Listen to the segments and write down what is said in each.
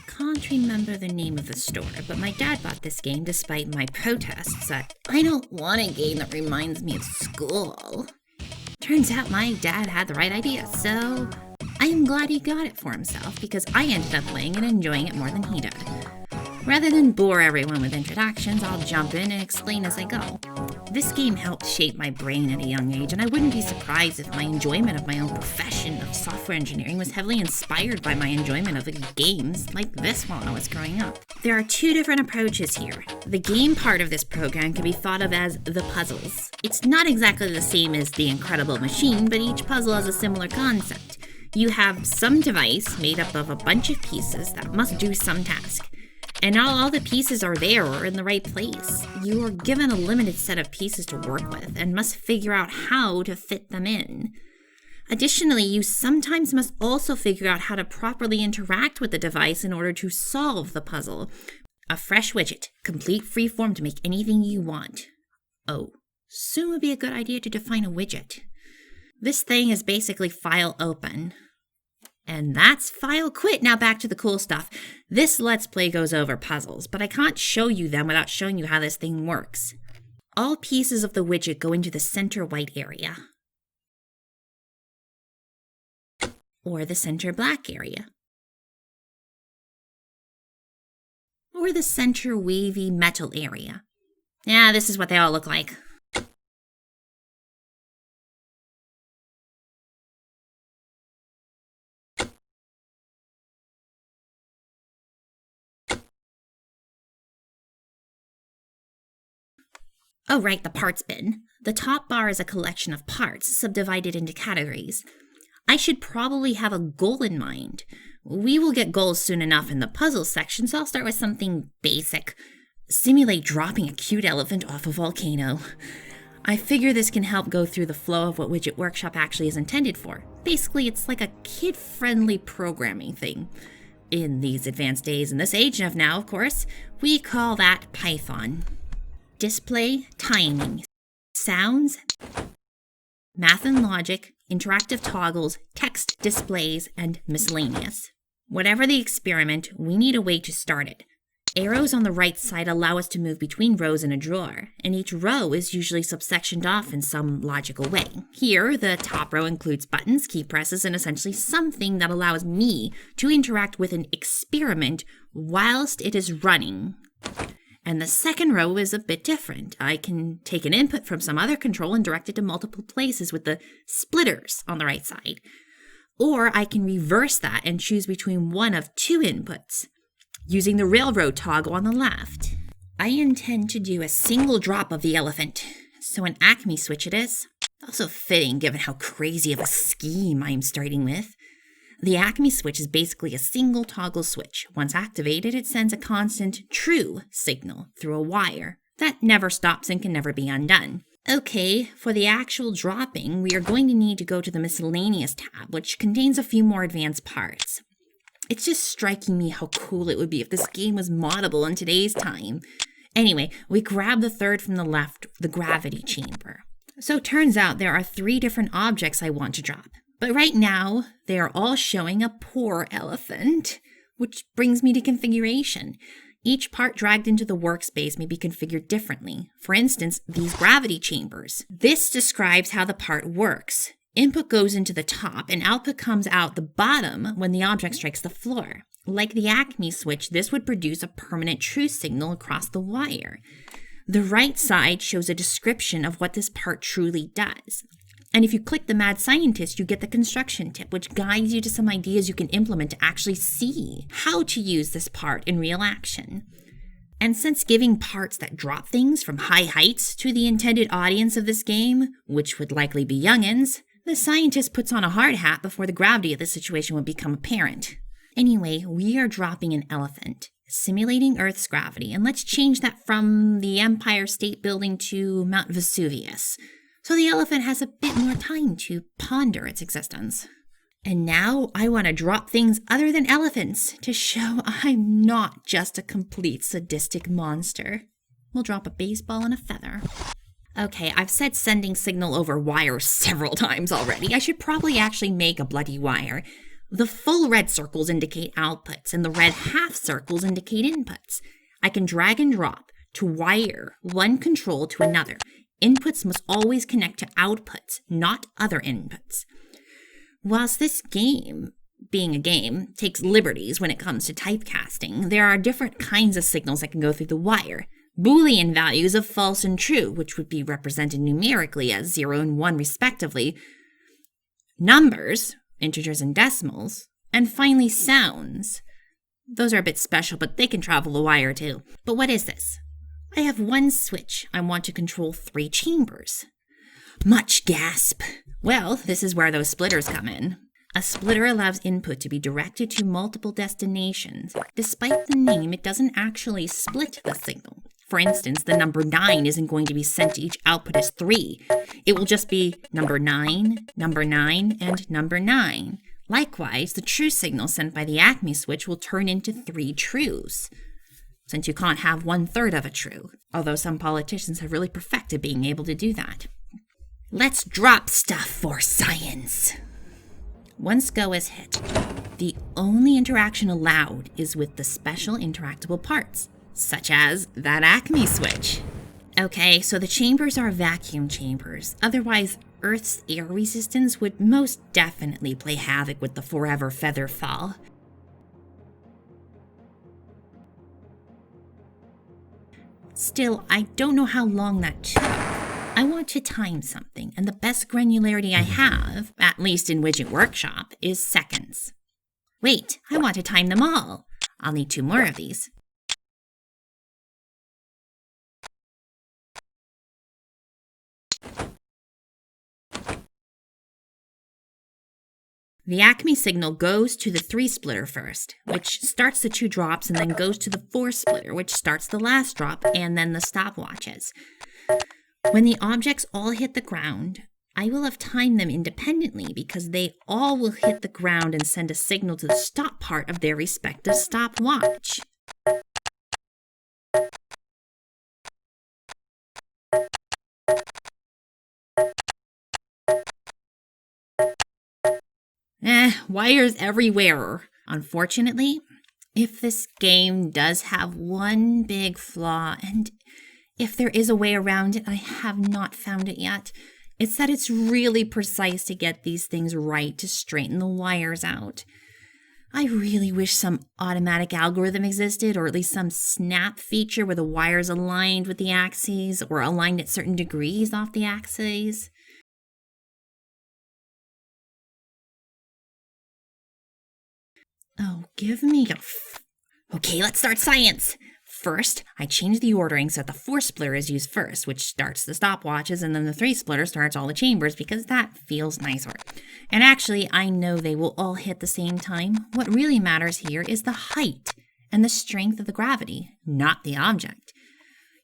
Can't remember the name of the store, but my dad bought this game despite my protests that I don't want a game that reminds me of school. Turns out my dad had the right idea, so I am glad he got it for himself because I ended up playing and enjoying it more than he did. Rather than bore everyone with introductions, I'll jump in and explain as I go. This game helped shape my brain at a young age, and I wouldn't be surprised if my enjoyment of my own profession of software engineering was heavily inspired by my enjoyment of games like this while I was growing up. There are two different approaches here. The game part of this program can be thought of as the puzzles. It's not exactly the same as the Incredible Machine, but each puzzle has a similar concept. You have some device made up of a bunch of pieces that must do some task. And not all the pieces are there or in the right place. You are given a limited set of pieces to work with and must figure out how to fit them in. Additionally, you sometimes must also figure out how to properly interact with the device in order to solve the puzzle. A fresh widget, complete freeform to make anything you want. Oh, soon would be a good idea to define a widget. This thing is basically file open. And that's file quit. Now back to the cool stuff. This Let's Play goes over puzzles, but I can't show you them without showing you how this thing works. All pieces of the widget go into the center white area. Or the center black area. Or the center wavy metal area. Yeah, this is what they all look like. Oh right, the parts bin. The top bar is a collection of parts, subdivided into categories. I should probably have a goal in mind. We will get goals soon enough in the puzzle section, so I'll start with something basic. Simulate dropping a cute elephant off a volcano. I figure this can help go through the flow of what Widget Workshop actually is intended for. Basically, it's like a kid-friendly programming thing. In these advanced days, in this age of now, of course, we call that Python. Display, timing, sounds, math and logic, interactive toggles, text displays, and miscellaneous. Whatever the experiment, we need a way to start it. Arrows on the right side allow us to move between rows in a drawer, and each row is usually subsectioned off in some logical way. Here, the top row includes buttons, key presses, and essentially something that allows me to interact with an experiment whilst it is running. And the second row is a bit different. I can take an input from some other control and direct it to multiple places with the splitters on the right side. Or I can reverse that and choose between one of two inputs, using the railroad toggle on the left. I intend to do a single drop of the elephant, so an Acme switch it is. Also fitting given how crazy of a scheme I'm starting with. The Acme switch is basically a single toggle switch. Once activated, it sends a constant true signal through a wire that never stops and can never be undone. Okay, for the actual dropping, we are going to need to go to the miscellaneous tab, which contains a few more advanced parts. It's just striking me how cool it would be if this game was moddable in today's time. Anyway, we grab the third from the left, the gravity chamber. So it turns out there are 3 different objects I want to drop. But right now, they are all showing a poor elephant, which brings me to configuration. Each part dragged into the workspace may be configured differently. For instance, these gravity chambers. This describes how the part works. Input goes into the top and output comes out the bottom when the object strikes the floor. Like the Acme switch, this would produce a permanent true signal across the wire. The right side shows a description of what this part truly does. And if you click the Mad Scientist, you get the construction tip, which guides you to some ideas you can implement to actually see how to use this part in real action. And since giving parts that drop things from high heights to the intended audience of this game, which would likely be youngins, the scientist puts on a hard hat before the gravity of the situation would become apparent. Anyway, we are dropping an elephant, simulating Earth's gravity, and let's change that from the Empire State Building to Mount Vesuvius, so the elephant has a bit more time to ponder its existence. And now I want to drop things other than elephants to show I'm not just a complete sadistic monster. We'll drop a baseball and a feather. Okay, I've said sending signal over wire several times already. I should probably actually make a bloody wire. The full red circles indicate outputs, and the red half circles indicate inputs. I can drag and drop to wire one control to another. Inputs must always connect to outputs, not other inputs. Whilst this game, being a game, takes liberties when it comes to typecasting, there are different kinds of signals that can go through the wire. Boolean values of false and true, which would be represented numerically as 0 and 1 respectively. Numbers, integers and decimals, and finally sounds. Those are a bit special, but they can travel the wire too. But what is this? I have one switch. I want to control 3 chambers. Much gasp. Well, this is where those splitters come in. A splitter allows input to be directed to multiple destinations. Despite the name, it doesn't actually split the signal. For instance, the number 9 isn't going to be sent to each output as 3. It will just be number 9, and number 9. Likewise, the true signal sent by the Acme switch will turn into 3 trues, since you can't have 1/3 of a true, although some politicians have really perfected being able to do that. Let's drop stuff for science. Once go is hit, the only interaction allowed is with the special interactable parts, such as that Acme switch. Okay, so the chambers are vacuum chambers. Otherwise, Earth's air resistance would most definitely play havoc with the forever feather fall. Still, I don't know how long that took. I want to time something, and the best granularity I have, at least in Widget Workshop, is seconds. Wait, I want to time them all. I'll need 2 more of these. The Acme signal goes to the 3 splitter first, which starts the 2 drops, and then goes to the 4 splitter, which starts the last drop, and then the stopwatches. When the objects all hit the ground, I will have timed them independently because they all will hit the ground and send a signal to the stop part of their respective stopwatch. Wires everywhere. Unfortunately, if this game does have one big flaw, and if there is a way around it, I have not found it yet, it's that it's really precise to get these things right to straighten the wires out. I really wish some automatic algorithm existed, or at least some snap feature where the wires aligned with the axes or aligned at certain degrees off the axes. Oh, give me a Okay, let's start science. First, I change the ordering so that the 4 splitter is used first, which starts the stopwatches, and then the 3 splitter starts all the chambers because that feels nicer. And actually, I know they will all hit the same time. What really matters here is the height and the strength of the gravity, not the object.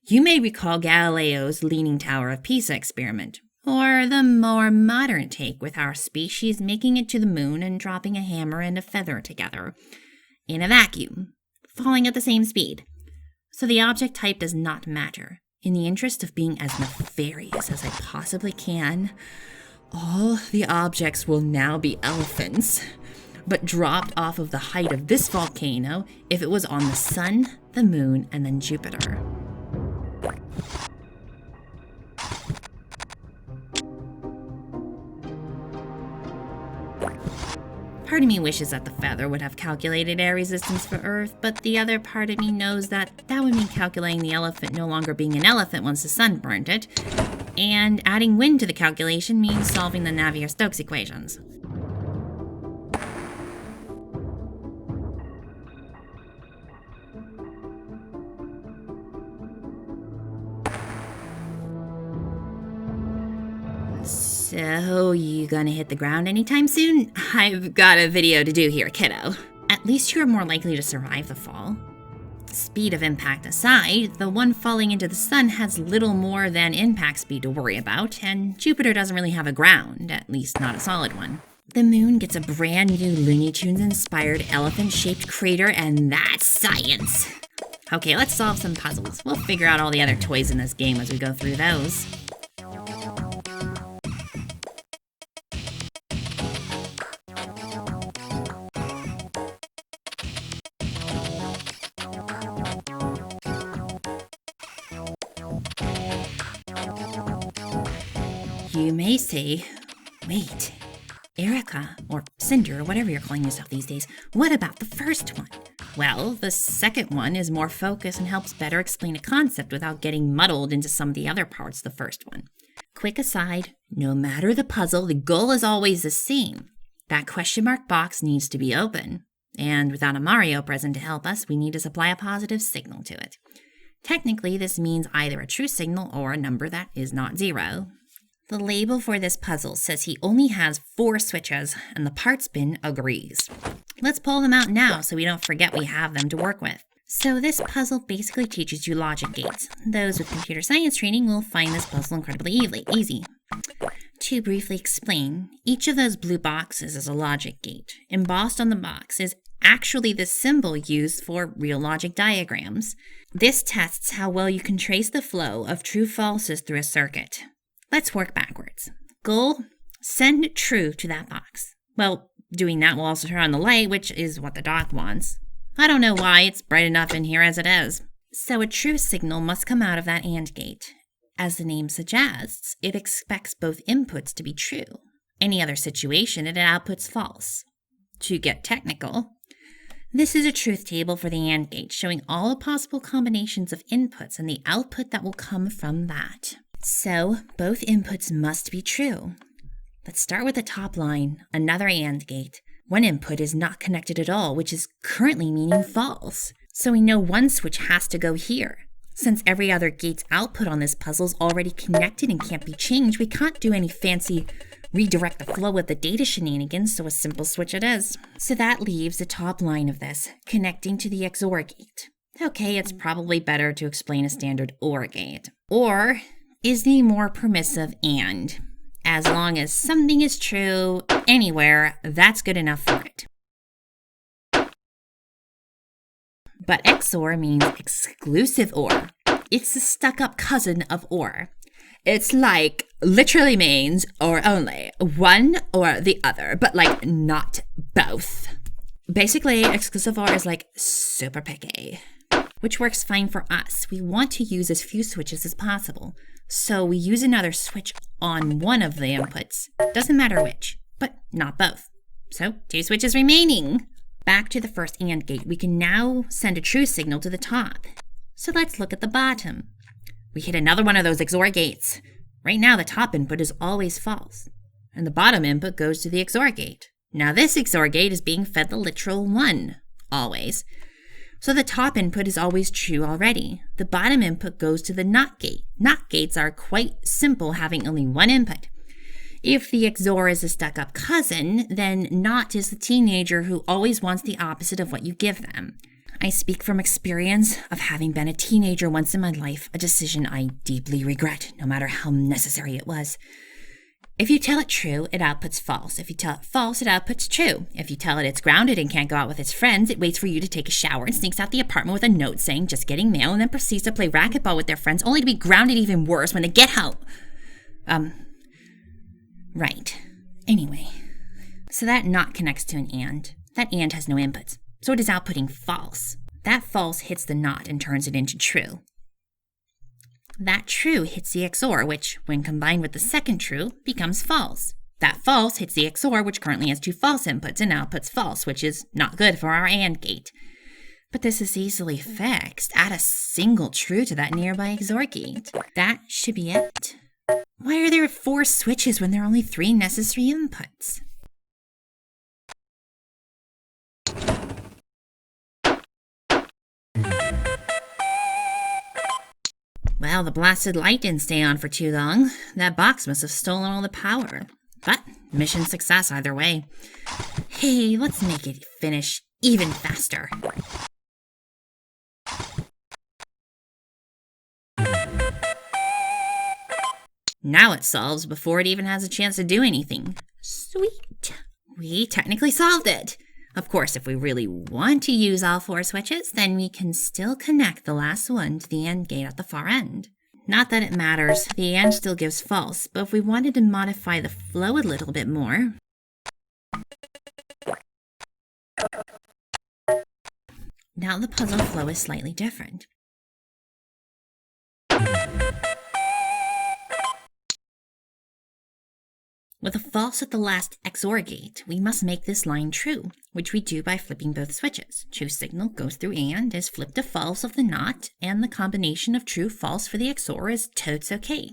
You may recall Galileo's Leaning Tower of Pisa experiment, or the more modern take with our species making it to the moon and dropping a hammer and a feather together in a vacuum, falling at the same speed. So the object type does not matter. In the interest of being as nefarious as I possibly can, all the objects will now be elephants, but dropped off of the height of this volcano if it was on the sun, the moon, and then Jupiter. Part of me wishes that the feather would have calculated air resistance for Earth, but the other part of me knows that that would mean calculating the elephant no longer being an elephant once the sun burned it, and adding wind to the calculation means solving the Navier-Stokes equations. So, you gonna hit the ground anytime soon? I've got a video to do here, kiddo. At least you're more likely to survive the fall. Speed of impact aside, the one falling into the sun has little more than impact speed to worry about, and Jupiter doesn't really have a ground, at least not a solid one. The moon gets a brand new Looney Tunes-inspired elephant-shaped crater, and that's science. Okay, let's solve some puzzles. We'll figure out all the other toys in this game as we go through those. You may say, wait, Erica, or Cinder, or whatever you're calling yourself these days, what about the first one? Well, the second one is more focused and helps better explain a concept without getting muddled into some of the other parts of the first one. Quick aside, no matter the puzzle, the goal is always the same. That question mark box needs to be open. And without a Mario present to help us, we need to supply a positive signal to it. Technically, this means either a true signal or a number that is not 0. The label for this puzzle says he only has 4 switches, and the parts bin agrees. Let's pull them out now so we don't forget we have them to work with. So this puzzle basically teaches you logic gates. Those with computer science training will find this puzzle incredibly easy. To briefly explain, each of those blue boxes is a logic gate. Embossed on the box is actually the symbol used for real logic diagrams. This tests how well you can trace the flow of true-falses through a circuit. Let's work backwards. Goal, send true to that box. Well, doing that will also turn on the light, which is what the dock wants. I don't know why, it's bright enough in here as it is. So a true signal must come out of that AND gate. As the name suggests, it expects both inputs to be true. Any other situation, it outputs false. To get technical, this is a truth table for the AND gate, showing all the possible combinations of inputs and the output that will come from that. So, both inputs must be true. Let's start with the top line, another AND gate. One input is not connected at all, which is currently meaning false. So we know one switch has to go here. Since every other gate's output on this puzzle is already connected and can't be changed, we can't do any fancy redirect the flow of the data shenanigans, so a simple switch it is. So that leaves the top line of this, connecting to the XOR gate. Okay, it's probably better to explain a standard OR gate. OR is the more permissive AND. As long as something is true anywhere, that's good enough for it. But XOR means exclusive OR. It's the stuck-up cousin of OR. It's like, literally means or only, one or the other, but like not both. Basically, exclusive OR is like super picky, which works fine for us. We want to use as few switches as possible. So we use another switch on one of the inputs. Doesn't matter which, but not both. So 2 switches remaining. Back to the first AND gate, we can now send a true signal to the top. So let's look at the bottom. We hit another one of those XOR gates. Right now the top input is always false, and the bottom input goes to the XOR gate. Now this XOR gate is being fed the literal 1, always. So the top input is always true already. The bottom input goes to the NOT gate. NOT gates are quite simple, having only one input. If the XOR is a stuck-up cousin, then NOT is the teenager who always wants the opposite of what you give them. I speak from experience of having been a teenager once in my life, a decision I deeply regret, no matter how necessary it was. If you tell it true, it outputs false. If you tell it false, it outputs true. If you tell it it's grounded and can't go out with its friends, it waits for you to take a shower and sneaks out the apartment with a note saying, just getting mail, and then proceeds to play racquetball with their friends, only to be grounded even worse when they get home. Right. Anyway, so that NOT connects to an AND. That AND has no inputs, so it is outputting false. That false hits the NOT and turns it into true. That true hits the XOR, which, when combined with the second true, becomes false. That false hits the XOR, which currently has 2 false inputs and outputs false, which is not good for our AND gate. But this is easily fixed. Add a single true to that nearby XOR gate. That should be it. Why are there 4 switches when there are only 3 necessary inputs? Well, the blasted light didn't stay on for too long. That box must have stolen all the power. But mission success either way. Hey, let's make it finish even faster. Now it solves before it even has a chance to do anything. Sweet. We technically solved it. Of course, if we really want to use all 4 switches, then we can still connect the last one to the AND gate at the far end. Not that it matters, the AND still gives false, but if we wanted to modify the flow a little bit more, now the puzzle flow is slightly different. With a false at the last XOR gate, we must make this line true, which we do by flipping both switches. True signal goes through AND, is flipped to false of the NOT, and the combination of true-false for the XOR is totes okay,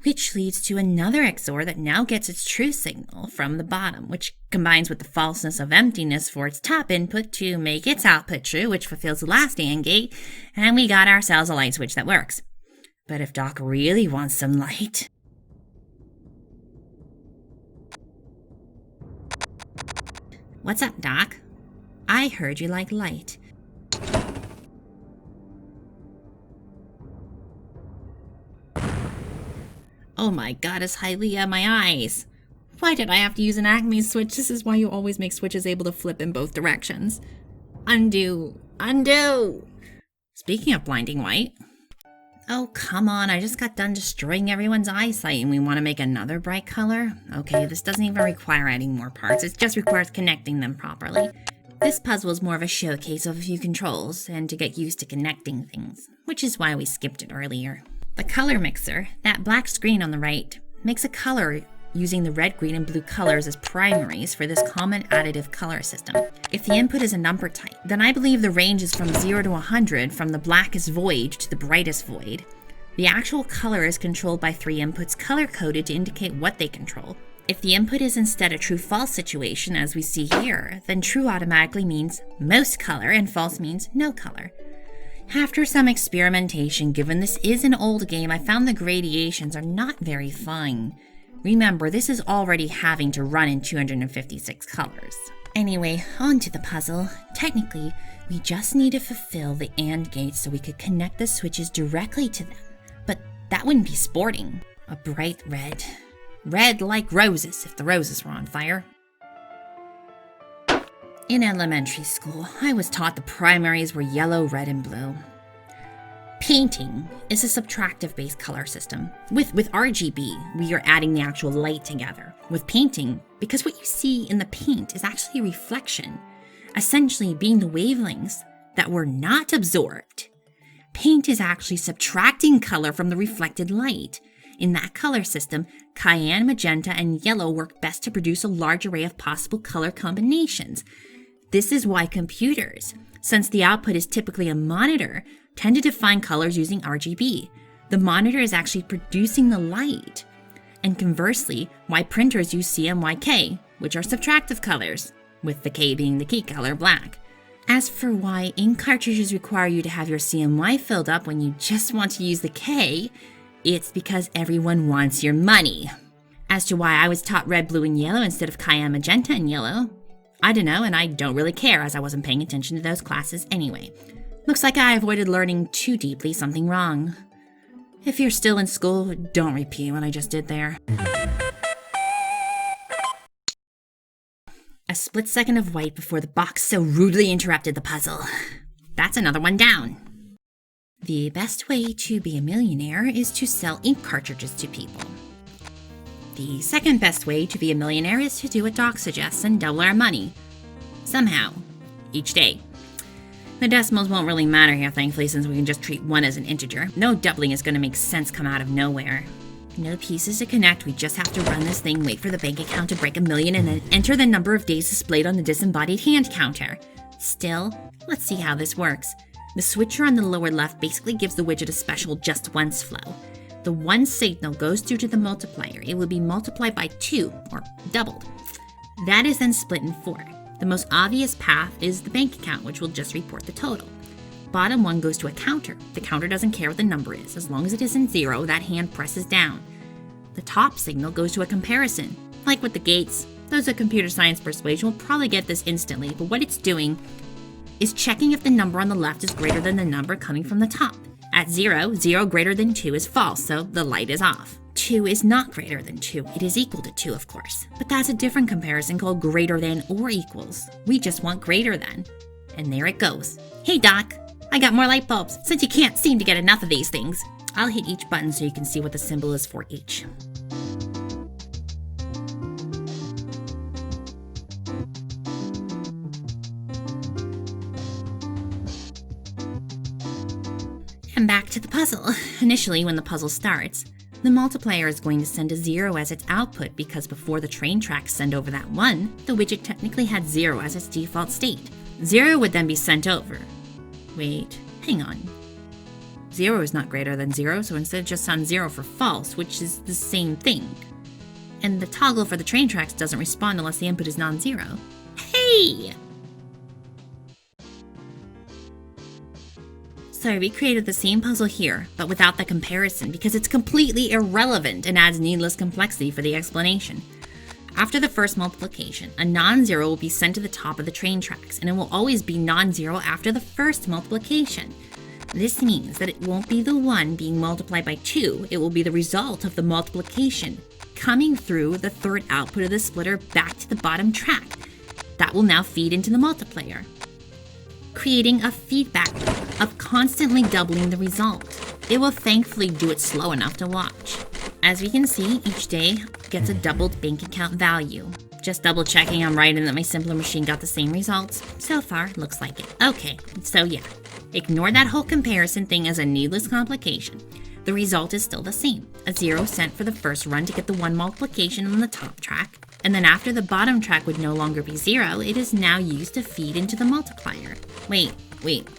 which leads to another XOR that now gets its true signal from the bottom, which combines with the falseness of emptiness for its top input to make its output true, which fulfills the last AND gate, and we got ourselves a light switch that works. But if Doc really wants some light... What's up, Doc? I heard you like light. Oh my goddess, Hylia, my eyes. Why did I have to use an Acme switch? This is why you always make switches able to flip in both directions. Undo! Undo! Speaking of blinding white. Oh, come on, I just got done destroying everyone's eyesight and we want to make another bright color? Okay, this doesn't even require adding more parts, it just requires connecting them properly. This puzzle is more of a showcase of a few controls and to get used to connecting things, which is why we skipped it earlier. The color mixer, that black screen on the right, makes a color using the red, green, and blue colors as primaries for this common additive color system. If the input is a number type, then I believe the range is from 0 to 100, from the blackest void to the brightest void. The actual color is controlled by 3 inputs color-coded to indicate what they control. If the input is instead a true-false situation, as we see here, then true automatically means most color and false means no color. After some experimentation, given this is an old game, I found the gradations are not very fine. Remember, this is already having to run in 256 colors. Anyway, on to the puzzle. Technically, we just need to fulfill the AND gates so we could connect the switches directly to them. But that wouldn't be sporting. A bright red. Red like roses if the roses were on fire. In elementary school, I was taught the primaries were yellow, red, and blue. Painting is a subtractive-based color system. With RGB, we are adding the actual light together. With painting, because what you see in the paint is actually a reflection, essentially being the wavelengths that were not absorbed. Paint is actually subtracting color from the reflected light. In that color system, cyan, magenta, and yellow work best to produce a large array of possible color combinations. This is why computers, since the output is typically a monitor, tend to define colors using RGB. The monitor is actually producing the light. And conversely, why printers use CMYK, which are subtractive colors, with the K being the key color, black. As for why ink cartridges require you to have your CMY filled up when you just want to use the K, it's because everyone wants your money. As to why I was taught red, blue, and yellow instead of cyan, magenta, and yellow, I don't know, and I don't really care as I wasn't paying attention to those classes anyway. Looks like I avoided learning too deeply something wrong. If you're still in school, don't repeat what I just did there. A split second of white before the box so rudely interrupted the puzzle. That's another one down. The best way to be a millionaire is to sell ink cartridges to people. The second best way to be a millionaire is to do what Doc suggests and double our money. Somehow. Each day. The decimals won't really matter here, thankfully, since we can just treat 1 as an integer. No doubling is going to make sense come out of nowhere. No pieces to connect, we just have to run this thing, wait for the bank account to break $1 million, and then enter the number of days displayed on the disembodied hand counter. Still, let's see how this works. The switcher on the lower left basically gives the widget a special just once flow. The 1 signal goes through to the multiplier. It will be multiplied by 2, or doubled. That is then split in 4. The most obvious path is the bank account, which will just report the total. Bottom 1 goes to a counter. The counter doesn't care what the number is. As long as it isn't 0, that hand presses down. The top signal goes to a comparison. Like with the gates, those of computer science persuasion will probably get this instantly, but what it's doing is checking if the number on the left is greater than the number coming from the top. At 0, 0 greater than 2 is false, so the light is off. 2 is not greater than 2. It is equal to 2, of course. But that's a different comparison called greater than or equals. We just want greater than. And there it goes. Hey, Doc, I got more light bulbs, since you can't seem to get enough of these things. I'll hit each button so you can see what the symbol is for each. And back to the puzzle. Initially, when the puzzle starts, the multiplier is going to send a 0 as its output because before the train tracks send over that 1, the widget technically had 0 as its default state. 0 would then be sent over. Wait, hang on. 0 is not greater than 0, so instead just send 0 for false, which is the same thing. And the toggle for the train tracks doesn't respond unless the input is non-zero. Hey! So I recreated the same puzzle here, but without the comparison because it's completely irrelevant and adds needless complexity for the explanation. After the first multiplication, a non-zero will be sent to the top of the train tracks, and it will always be non-zero after the first multiplication. This means that it won't be the 1 being multiplied by 2, it will be the result of the multiplication coming through the third output of the splitter back to the bottom track. That will now feed into the multiplier, creating a feedback loop of constantly doubling the result. It will thankfully do it slow enough to watch. As we can see, each day gets a doubled bank account value. Just double checking I'm right and that my simpler machine got the same results. So far, looks like it. Okay, so yeah, ignore that whole comparison thing as a needless complication. The result is still the same. A 0 sent for the first run to get the 1 multiplication on the top track, and then after the bottom track would no longer be 0, it is now used to feed into the multiplier. Wait,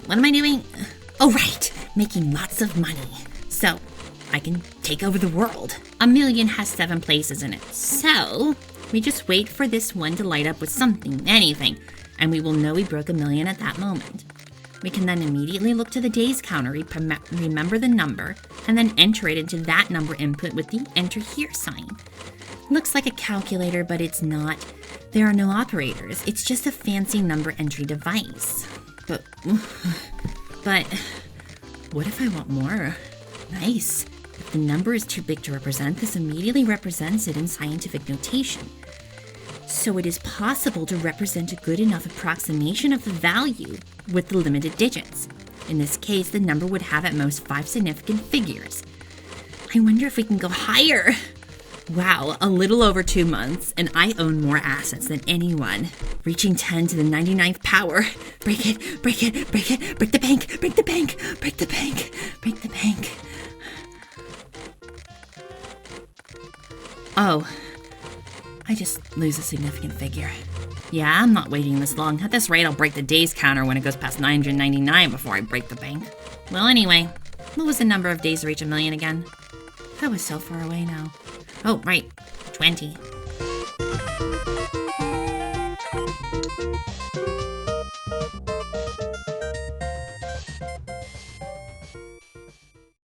what am I doing? Oh right, making lots of money. So, I can take over the world. A million has 7 places in it, so we just wait for this one to light up with something, anything, and we will know we broke a million at that moment. We can then immediately look to the days counter, remember the number, and then enter it into that number input with the enter here sign. Looks like a calculator, but it's not. There are no operators. It's just a fancy number entry device. But what if I want more? Nice. If the number is too big to represent, this immediately represents it in scientific notation. So it is possible to represent a good enough approximation of the value with the limited digits. In this case, the number would have at most 5 significant figures. I wonder if we can go higher. Wow, a little over 2 months, and I own more assets than anyone. Reaching 10 to the 99th power. Break it, break it, break it, break the bank, break the bank, break the bank, break the bank. Oh, I just lose a significant figure. Yeah, I'm not waiting this long. At this rate, I'll break the days counter when it goes past 999 before I break the bank. Well, anyway, what was the number of days to reach a million again? That was so far away now. Oh, right, 20.